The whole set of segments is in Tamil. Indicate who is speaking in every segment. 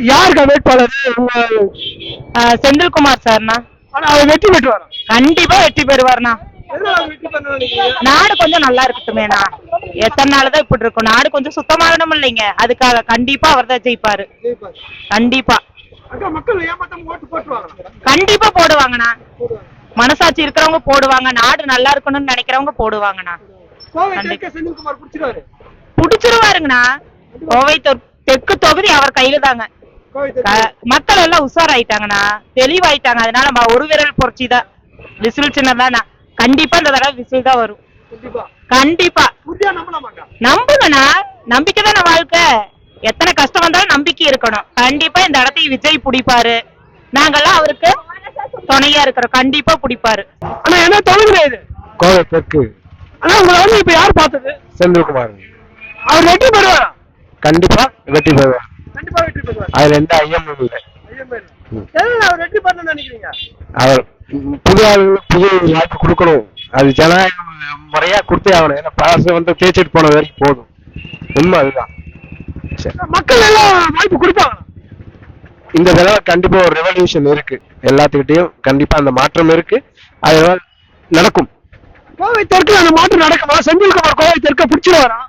Speaker 1: யாருக்கா வேட்பாளர்?
Speaker 2: செந்தில்குமார் சார்ண்ணா.
Speaker 1: ஆனா அவர் வெற்றி பெற்றுவாரா?
Speaker 2: கண்டிப்பா வெற்றி பெறுவார்ண்ணா.
Speaker 1: எதனால வெற்றி பெறணும்னு நினைக்கிறீங்க?
Speaker 2: நாடு கொஞ்சம் நல்லா இருக்கட்டுமேண்ணா. எத்தனை நாள்தான் இப்படி இருக்கும்? நாடு கொஞ்சம் சுத்தமாகணும் இல்லைங்க, அதுக்காக கண்டிப்பா அவர் தான் ஜெயிப்பாரு.
Speaker 1: ஜெயிப்பாரு.
Speaker 2: கண்டிப்பா
Speaker 1: அக்கா, மக்கள் ஏமாத்தாம ஓட்டு போட்டுருவாங்க?
Speaker 2: கண்டிப்பா போடுவாங்கண்ணா. மனசாட்சி இருக்கிறவங்க போடுவாங்க, நாடு நல்லா இருக்கணும்னு நினைக்கிறவங்க போடுவாங்கண்ணா.
Speaker 1: கோவை தெற்க செந்தில்குமார் பிடிச்சிருவாரு.
Speaker 2: பிடிச்சிருவாருங்கண்ணா. கோவை தெற்கு தொகுதி அவர் கையில தாங்க.
Speaker 1: கோவை தெற்கு
Speaker 2: மக்கள் எல்லாம் உஷாராயிட்டாங்கண்ணா, தெளிவாயிட்டாங்க. அதனால நம்ம ஒரு விரல் பொறிச்சி தான் விசில் சின்னதாண்ணா. கண்டிப்பா இந்த தடவை விசில் தான் வரும்.
Speaker 1: கண்டிப்பா
Speaker 2: கண்டிப்பா
Speaker 1: உறுதியா நம்பலாமாக்கா?
Speaker 2: நம்புங்கண்ணா, நம்பிக்கை தானே வாழ்க்கை. எத்தனை கஷ்டம் வந்தாலும் நம்பிக்கை இருக்கணும். கண்டிப்பா இந்த இடத்தையும் விஜய் பிடிப்பாரு. நாங்கெல்லாம் அவருக்கு துணையா இருக்கிறோம். கண்டிப்பா பிடிப்பாரு.
Speaker 1: ஆனா என்ன தொகுதி இது?
Speaker 3: கோவை தெற்கு.
Speaker 1: ஆனா உங்களை வந்து இப்ப யார் பார்த்தது?
Speaker 3: செந்தில்குமார்.
Speaker 1: அவர் வெற்றி பெறுவாரா?
Speaker 3: கண்டிப்பா வெற்றி பெறுவார்.
Speaker 1: கண்டிப்பா வெற்றி பெறுவார்.
Speaker 3: அதுல எந்த ஐயமும் இல்லை.
Speaker 1: எதனால அவர் வெற்றி பெறணும்னு நினைக்கிறீங்க?
Speaker 3: அவர் புது ஆளுங்களுக்கு புது வாய்ப்பு கொடுக்கணும். அது ஜனநாயக முறையா கொடுத்தே ஆகணும். ஏன்னா பழசு வந்து பேசிட்டு போன வரைக்கும் போதும். உண்மை அதுதான்.
Speaker 1: மக்கள் எல்லாம் வாய்ப்பு கொடுப்பாங்க.
Speaker 3: இந்த தடவை கண்டிப்பா ஒரு ரெவல்யூஷன் இருக்கு. எல்லாத்துக்கிட்டையும் கண்டிப்பா அந்த மாற்றம் இருக்கு. அதனால நடக்கும்.
Speaker 1: கோவை தெற்கு அந்த மாற்றம் நடக்குமா? செந்தில்குமார் கோவை தெற்க பிடிச்சிருவாரா?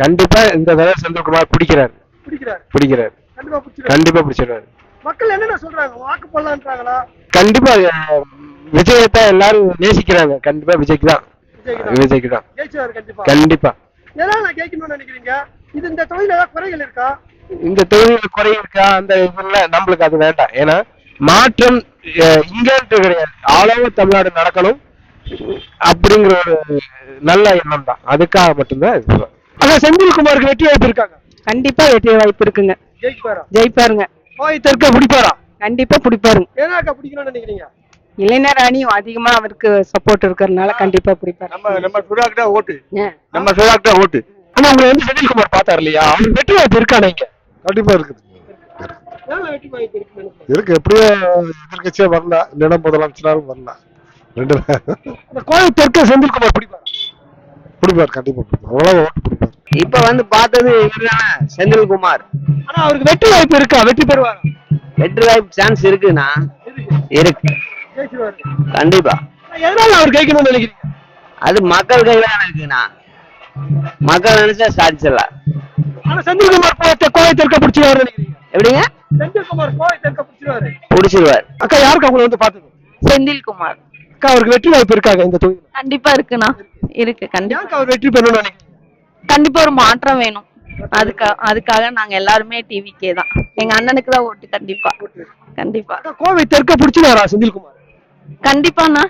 Speaker 3: கண்டிப்பா இந்த தடவை செந்தில்குமார் பிடிக்கிறாரு. கண்டிப்பா பிடிச்சிருவாரு.
Speaker 1: மக்கள் என்னென்ன சொல்றாங்க? வாக்கு போடலான்றாங்களா?
Speaker 3: கண்டிப்பா விஜயத்தை எல்லாரும் நேசிக்கிறாங்க. கண்டிப்பா விஜய்க்கு தான். விஜய்க்கு தான் கண்டிப்பா.
Speaker 1: எதனால நான் கேட்கணும்னு நினைக்கிறீங்க? இது இந்த தொழில ஏதாவது குறைகள் இருக்கா?
Speaker 3: இந்த தொழில குறை இருக்கா? அந்த இதுல நம்மளுக்கு அது வேண்டாம். ஏன்னா மாற்றம் இங்க கிடையாது, ஆல் ஓவர் தமிழ்நாடு நடக்கணும் அப்படிங்கிற ஒரு நல்ல எண்ணம் தான். அதுக்காக மட்டும்தான் இது.
Speaker 1: அதான் செந்தில்குமாருக்கு வெற்றி வாய்ப்பு இருக்காங்க.
Speaker 2: கண்டிப்பா வெற்றி வாய்ப்பு இருக்குங்க. ஜெயிப்பாருங்க.
Speaker 1: கோவை தெற்க பிடிப்பாரா?
Speaker 2: கண்டிப்பா பிடிப்பாருங்க.
Speaker 1: ஏன்னாக்கா பிடிக்கணும்னு நினைக்கிறீங்க?
Speaker 2: இளைஞர் அணியும் அதிகமா அவருக்கு சப்போர்ட் இருக்கிறதுனால கண்டிப்பா பிடிப்பாரு.
Speaker 1: நம்ம சுடாக்கிட்டா ஓட்டு. ஆனா உங்களை வந்து செந்தில்குமார் பார்த்தாரு இல்லையா? அவருக்கு வெற்றி வாய்ப்பு இருக்கானே இங்க?
Speaker 4: கண்டிப்பா இருக்குது. இருக்கு. எப்படியோ எதிர்கட்சியா வரலாம், இல்லைன்னா முதலமைச்சராலும் வரலாம். ரெண்டு
Speaker 1: கோவை தெற்க செந்தில்குமார்
Speaker 4: பிடிப்பார். கண்டிப்பா பிடிப்பார். அவ்வளவு ஓட்டு பிடிப்பார்.
Speaker 5: இப்ப வந்து பார்த்தது செந்தில்குமார்.
Speaker 1: ஆனா அவருக்கு வெற்றி வாய்ப்பு இருக்கா? வெற்றி பெறுவார்.
Speaker 5: வெற்றி வாய்ப்பு சான்ஸ் இருக்குண்ணா. இருக்கு. கண்டிப்பா.
Speaker 1: எதனால அவர் ஜெயிக்கணும்னு நினைக்கிறீங்க?
Speaker 5: அது மக்கள் கையில இருக்குண்ணா. மக்கள் நினைச்சா சாதிச்சிடலாம்.
Speaker 1: ஆனா செந்தில்குமார் கோவை தெற்க பிடிச்சிருவாரு நினைக்கிறீங்க?
Speaker 5: எப்படிங்க?
Speaker 1: செந்தில்குமார் கோவை தெற்க
Speaker 5: பிடிச்சிருவாரு.
Speaker 1: அக்கா, யாருக்கு அவங்களை வந்து பார்த்தது?
Speaker 2: செந்தில்குமார்.
Speaker 1: அக்கா, அவருக்கு வெற்றி வாய்ப்பு இருக்காங்க இந்த தொகுதியில்?
Speaker 2: கண்டிப்பா இருக்குண்ணா. இருக்கு. கண்டிப்பா
Speaker 1: அவர் வெற்றி பெறணும்னு நினைக்கிறீங்க?
Speaker 2: கண்டிப்பா ஒரு மாற்றம் வேணும். அதுக்காக நாங்க எல்லாருமே டிவிக்கே தான். எங்க அண்ணனுக்கு தான் ஓட்டு. கண்டிப்பா
Speaker 1: கோவை தெற்க பிடிச்சிருவாரா செந்தில்குமார்?
Speaker 2: கண்டிப்பாண்ணா.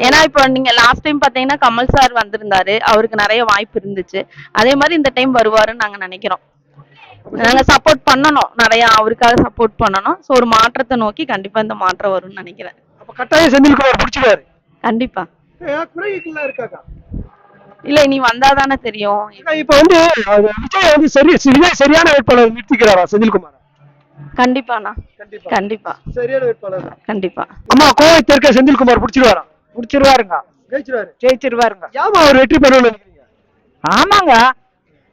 Speaker 2: ஏன்னா இப்போ நீங்க லாஸ்ட் டைம் பாத்தீங்கன்னா கமல் சார் வந்திருந்தாரு, அவருக்கு நிறைய வாய்ப்பு இருந்துச்சு. அதே மாதிரி இந்த டைம் வருவாருன்னு நாங்க நினைக்கிறோம். நாங்க சப்போர்ட் பண்ணணும், நிறைய அவருக்காக சப்போர்ட் பண்ணணும். சோ ஒரு மாற்றத்தை நோக்கி கண்டிப்பா இந்த மாற்றம் வரும்னு நினைக்கிறேன்.
Speaker 1: அப்ப கட்டாயம் செந்தில்குமார் பிடிச்சிருவாரு.
Speaker 2: கண்டிப்பா.
Speaker 1: குறைகள் இருக்காக்கா?
Speaker 2: இல்ல, இனி வந்தாதானே தெரியும்.
Speaker 1: இப்ப வந்து விஜய் வந்து விஜய் சரியான வேட்பாளர் நிறுத்திக்கிறாரா செந்தில்குமார்?
Speaker 2: கண்டிப்பாண்ணா. கண்டிப்பா
Speaker 1: சரியான வேட்பாளர்.
Speaker 2: கண்டிப்பா.
Speaker 1: அம்மா, கோவை தெற்க செந்தில்குமார் பிடிச்சிருவாரா?
Speaker 2: பிடிச்சிருவாருங்க. ஜெயிச்சிருவாருங்க.
Speaker 1: ஏமா அவர் வெற்றி பெறணும்னு நினைக்கிறீங்க?
Speaker 2: ஆமாங்க,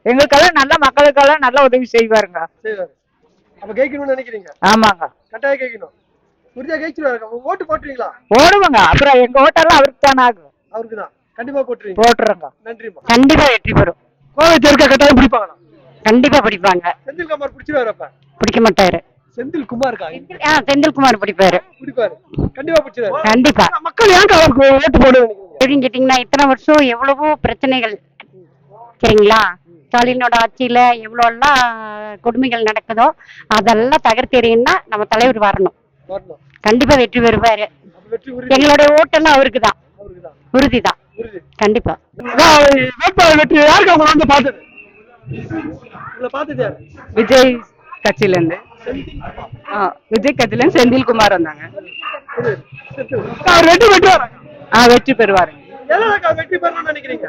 Speaker 2: எங்களுக்கெல்லாம் நல்ல மக்களுக்கெல்லாம் நல்ல உதவி செய்வாருங்க.
Speaker 1: அப்ப ஜெயிக்கணும்னு நினைக்கிறீங்க?
Speaker 2: ஆமாங்க,
Speaker 1: கட்டாயம் ஜெயிக்கணும். உறுதியா ஜெயிச்சிருவாரு. ஓட்டு போட்டுறீங்களா?
Speaker 2: போடுவாங்க. அப்புறம் எங்க ஓட்டெல்லாம் அவருக்கு தானே ஆகும்.
Speaker 1: அவருக்கு தான். கண்டிப்பா போட்டுறீங்க?
Speaker 2: போட்டுறோங்க.
Speaker 1: நன்றிமா.
Speaker 2: கண்டிப்பா வெற்றி பெறும்.
Speaker 1: கோவை தெற்க கட்டாயம் பிடிப்பாங்களா?
Speaker 2: கண்டிப்பா பிடிப்பாங்க.
Speaker 1: செந்தில்குமார் பிடிச்சிருவாரு? அப்ப
Speaker 2: பிடிக்க மாட்டாரு.
Speaker 1: செந்தில்குமார்
Speaker 2: பிடிப்பாரு.
Speaker 1: கண்டிப்பா பிடிச்சிருவாரு.
Speaker 2: கண்டிப்பா.
Speaker 1: மக்கள் ஏன் அவருக்கு ஓட்டு போடுவாங்க
Speaker 2: எப்படின்னு கேட்டீங்கன்னா, இத்தனை வருஷம் எவ்வளவோ பிரச்சனைகள் சரிங்களா, ஸ்டாலினோட ஆட்சியில எவ்வளவு எல்லாம் கொடுமைகள் நடக்குதோ அதெல்லாம் தகர்த்தெறியும்னா நம்ம தலைவர் வரணும். கண்டிப்பா வெற்றி பெறுவாரு. எங்களோட ஓட்டெல்லாம் அவருக்கு தான். உறுதிதான். கண்டிப்பா.
Speaker 1: வேட்பாளர் வெற்றி யாருக்கு அவங்க வந்து பார்த்தது?
Speaker 2: விஜய் கட்சியில இருந்து செந்தில்குமார் வந்தாங்க.
Speaker 1: வெற்றி பெறுவாரு.
Speaker 2: வெற்றி பெறுவாரு.
Speaker 1: வெற்றி பெறணும்னு நினைக்கிறீங்க?